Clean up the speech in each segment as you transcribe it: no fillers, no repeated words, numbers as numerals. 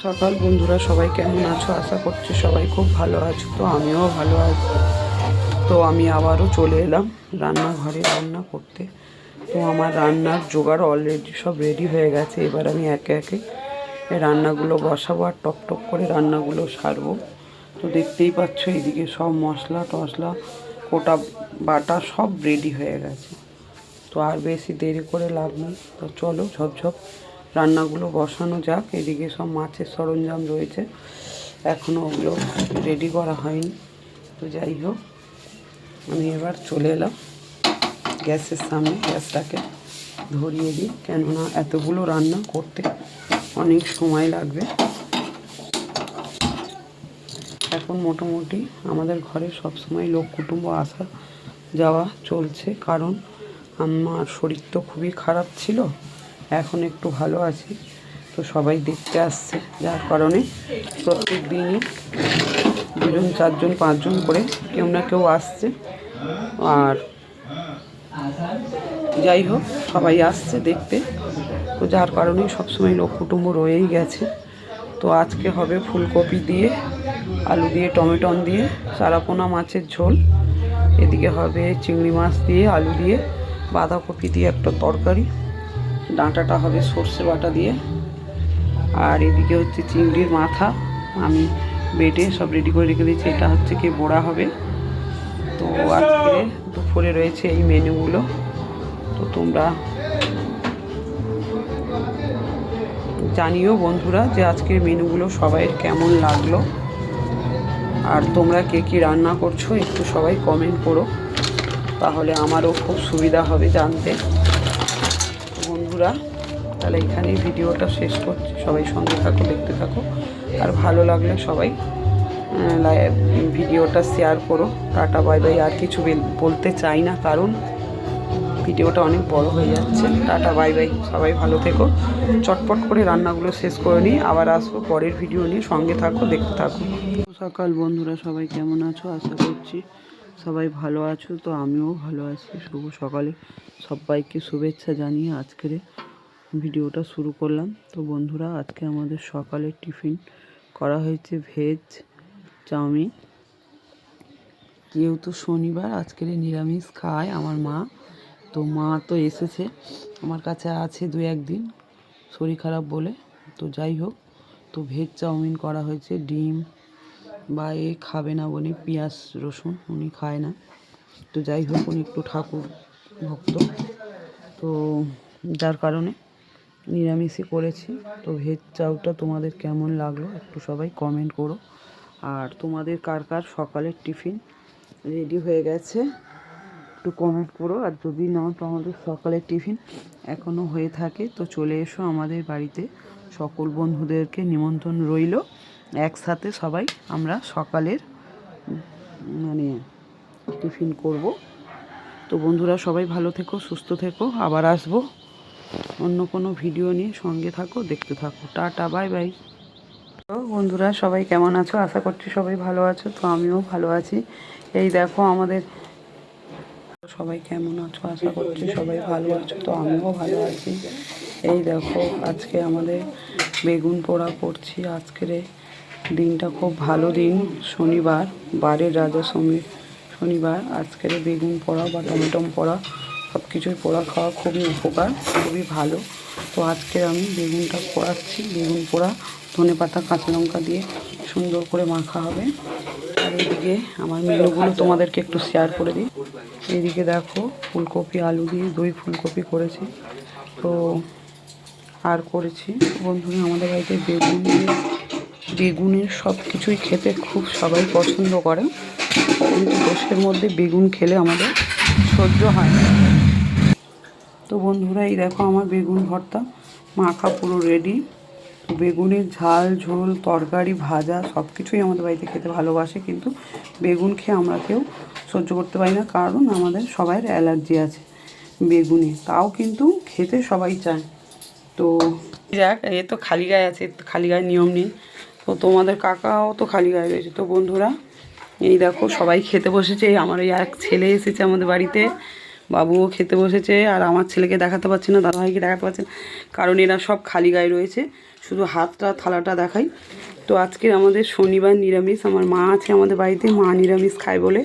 সকাল বন্ধুরা, সবাই কেমন আছো? আশা করছি সবাই খুব ভালো আছো। তো আমিও ভালো আছি। তো আমি আবারও চলে এলাম রান্নাঘরে রান্না করতে। তো আমার রান্নার জোগাড় অলরেডি সব রেডি হয়ে গেছে। এবার আমি একে একে রান্নাগুলো বসাবো আর টপ টপ করে রান্নাগুলো সারবো। তো দেখতেই পাচ্ছ এইদিকে সব মশলা টশলা কোটা বাটা সব রেডি হয়ে গেছে। তো আর বেশি দেরি করে লাভ নেই। তো চলো ঝপঝপ রান্নাগুলো বসানো যাক। এদিকে সব মাছের সরঞ্জাম রয়েছে, এখনও ওগুলো রেডি করা হয়নি। তো যাই হোক, আমি এবার চলে এলাম গ্যাসের সামনে। গ্যাসটাকে ধরিয়ে দিই, কেননা এতগুলো রান্না করতে অনেক সময় লাগবে। এখন মোটামুটি আমাদের ঘরে সবসময় লোক কুটুম্ব আসা যাওয়া চলছে, কারণ আমার শরীর তো খুবই খারাপ ছিল, এখন একটু ভালো আছি। তো সবাই দেখতে আসছে, যার কারণে প্রত্যেক দিনই 2জন 4জন 5জন করে কেউ না কেউ আসছে। আর যাই হোক, সবাই আসছে দেখতে। তো যার কারণেই সবসময় লোক কুটুম্ব রয়েই গেছে। তো আজকে হবে ফুলকপি দিয়ে, আলু দিয়ে, টমেটো দিয়ে চারাপোনা মাছের ঝোল। এদিকে হবে চিংড়ি মাছ দিয়ে, আলু দিয়ে, বাঁধাকপি দিয়ে একটা তরকারি। ডাঁটাটা হবে সর্ষে বাটা দিয়ে। আর এদিকে হচ্ছে চিংড়ির মাথা, আমি বেটে সব রেডি করে রেখে দিয়েছি। এটা হচ্ছে কি বড়া হবে। তো আজকে দুপুরে রয়েছে এই মেনুগুলো। তো তোমরা জানিও বন্ধুরা যে আজকের মেনুগুলো সবাইয়ের কেমন লাগলো, আর তোমরা কে কী রান্না করছো একটু সবাই কমেন্ট করো, তাহলে আমারও খুব সুবিধা হবে জানতে। বন্ধুরা, তাহলে এখানেই ভিডিওটা শেষ করছি। সবাই সঙ্গে থাকো, দেখতে থাকো। আর ভালো লাগলে সবাই ভিডিওটা শেয়ার করো। Tata bye bye. আর কিছু বলতে চাই না, কারণ ভিডিওটা অনেক বড় হয়ে যাচ্ছে। টাটা বাই বাই, সবাই ভালো থেকো। চটপট করে রান্নাগুলো শেষ করে নিই, আবার আসবো পরের ভিডিও নিয়ে। সঙ্গে থাকো, দেখতে থাকো। সকাল বন্ধুরা, সবাই কেমন আছো? আশা করছি সবাই ভালো আছো। তো আমিও ভালো আছি। শুভ সকালে সবাইকে শুভেচ্ছা জানিয়ে আজকের ভিডিওটা শুরু করলাম। তো বন্ধুরা, আজকে আমাদের সকালের টিফিন করা হয়েছে ভেজ চাউমিন। যেহেতু শনিবার, আজকের নিরামিষ খায় আমার মা। তো মা তো এসেছে, আমার কাছে আছে 2-1 দিন শরীর খারাপ বলে। তো যাই হোক, তো ভেজ চাউমিন করা হয়েছে। ডিম বা খাবে না বলে, পেঁয়াজ রসুন উনি খায় না। তো যাই হোক, উনি একটু ঠাকুর ভক্ত, তো যার কারণে নিরামিষই করেছি। তো ভেজ চাউটা তোমাদের কেমন লাগলো একটু সবাই কমেন্ট করো। আর তোমাদের কার কার সকালের টিফিন রেডি হয়ে গেছে একটু কমেন্ট করো। আর যদি না তো আমাদের সকালের টিফিন এখনও হয়ে থাকে, তো চলে এসো আমাদের বাড়িতে। সকল বন্ধুদেরকে নিমন্ত্রণ রইল। একসাথে সবাই আমরা সকালের টিফিন করব। তো বন্ধুরা, সবাই ভালো থেকো, সুস্থ থেকো। আবার আসবো অন্য কোনো ভিডিও নিয়ে। সঙ্গে থাকো, দেখতে থাকো। Tata bye bye. তো বন্ধুরা, সবাই কেমন আছো? আশা করছি সবাই ভালো আছো। তো আমিও ভালো আছি। এই দেখো আমাদের সবাই কেমন আছো? আশা করছি সবাই ভালো আছো। তো আমিও ভালো আছি। এই দেখো, আজকে আমাদের বেগুন পোড়া করছি। আজকের দিনটা খুব ভালো দিন, শনিবার, বারের রাজা শনিবার। আজকের বেগুন পোড়া বা টমেটম পোড়া সব কিছুই পোড়া খাওয়া খুবই উপকার, খুবই ভালো। তো আজকে আমি বেগুনটা পোড়াচ্ছি। বেগুন পোড়া ধনেপাতা কাঁচা লঙ্কা দিয়ে সুন্দর করে মাখা হবে। আর এদিকে আমার মেনুগুলো তোমাদেরকে একটু শেয়ার করে দিই। এদিকে দেখো, ফুলকপি আলু দিয়ে দই ফুলকপি করেছি। তো আর করেছি বন্ধুরা, আমাদের বাড়িতে বেগুনের সব কিছুই খেতে খুব সবাই পছন্দ করে, কিন্তু দোষের মধ্যে বেগুন খেলে আমাদের সহ্য হয় না। তো বন্ধুরা, এই দেখো আমার বেগুন ভর্তা মাখা পুরো রেডি। বেগুনের ঝাল ঝোল তরকারি ভাজা সব কিছুই আমাদের বাড়িতে খেতে ভালোবাসে, কিন্তু বেগুন খেয়ে আমরা কেউ সহ্য করতে পারি না, কারণ আমাদের সবাইয়ের অ্যালার্জি আছে বেগুনে। তাও কিন্তু খেতে সবাই চায়। তো যাক, এ তো খালি গায়ে আছে, খালি গায়ে নিয়ম নেই। তো তোমাদের কাকাও তো খালি গায়ে রয়েছে। তো বন্ধুরা, এই দেখো সবাই খেতে বসেছে। আমার এই এক ছেলে এসেছে আমাদের বাড়িতে, বাবুও খেতে বসেছে। আর আমার ছেলেকে দেখাতে পারছি না, দাদাভাইকে দেখাতে পারছি না, কারণ এরা সব খালি গায়ে রয়েছে, শুধু হাতটা থালাটা দেখাই। তো আজকে আমাদের শনিবার নিরামিষ, আমার মা আছে আমাদের বাড়িতে, মা নিরামিষ খায় বলে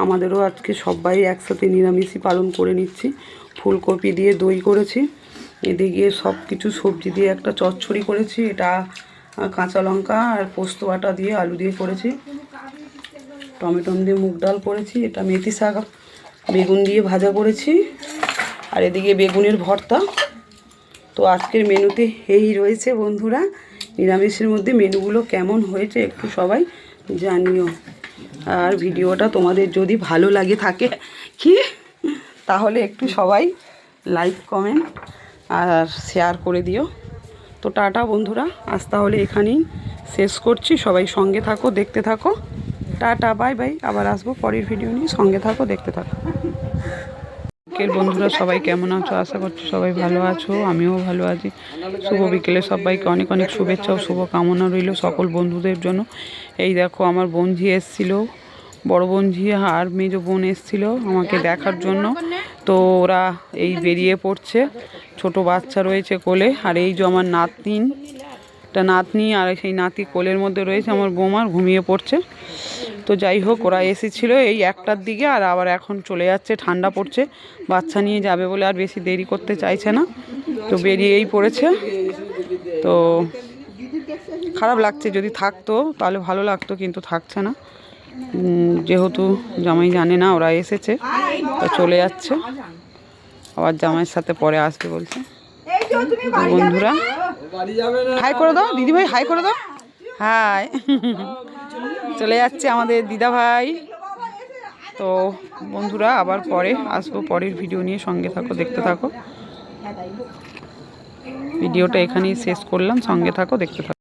আমাদেরও আজকে সবাই একসাথে নিরামিষই পালন করে নিচ্ছি। ফুলকপি দিয়ে দই করেছি, এদিকে সব কিছু সবজি দিয়ে একটা চচ্চড়ি করেছি, এটা কাঁচা লঙ্কা আর পোস্ত বাটা দিয়ে আলু দিয়ে করেছি, টমেটো দিয়ে মুগ ডাল করেছি, এটা মেথি শাক বেগুন দিয়ে ভাজা করেছি, আর এদিকে বেগুনের ভর্তা। তো আজকের মেনুতে এই রয়েছে বন্ধুরা। নিরামিষের মধ্যে মেনুগুলো কেমন হয়েছে একটু সবাই জানিও। আর ভিডিওটা তোমাদের যদি ভালো লাগে থাকে কি তাহলে একটু সবাই লাইক কমেন্ট আর শেয়ার করে দিও। তো টাটা বন্ধুরা, আজ তাহলে এখানেই শেষ করছি। সবাই সঙ্গে থাকো, দেখতে থাকো। Tata, bye bye. আবার আসবো পরের ভিডিও নিয়ে, সঙ্গে থাকো, দেখতে থাকো। বন্ধুরা সবাই কেমন আছো? আশা করছি সবাই ভালো আছো, আমিও ভালো আছি। শুভ বিকেলে সবাইকে অনেক অনেক শুভেচ্ছা ও শুভ কামনা রইল সকল বন্ধুদের জন্য। এই দেখো আমার বোনঝি এসেছিল, বড় বোনঝি আর মেজো বোন এসেছিল আমাকে দেখার জন্য। তো ওরা এই বেরিয়ে পড়ছে, ছোট বাচ্চা রয়েছে কোলে। আর এই যে আমার নাতনি আর সেই নাতি কোলের মধ্যে রয়েছে আমার বৌমার, ঘুমিয়ে পড়ছে। তো যাই হোক, ওরা এসেছিলো এই 1টার দিকে, আর আবার এখন চলে যাচ্ছে, ঠান্ডা পড়ছে, বাচ্চা নিয়ে যাবে বলে আর বেশি দেরি করতে চাইছে না, তো বেরিয়েই পড়েছে। তো খারাপ লাগছে, যদি থাকতো তাহলে ভালো লাগতো, কিন্তু থাকছে না, যেহেতু জামাই জানে না ওরা এসেছে, তো চলে যাচ্ছে। আবার জামাইয়ের সাথে পরে আসবে বলছে। বন্ধুরা হাই করে দাও, দিদিভাই হাই করে দাও, হাই। চলে যাচ্ছে আমাদের দিদা ভাই। তো বন্ধুরা আবার পরে আসবো পরের ভিডিও নিয়ে, সঙ্গে থাকো, দেখতে থাকো। ভিডিওটা এখানেই শেষ করলাম, সঙ্গে থাকো, দেখতে থাকো।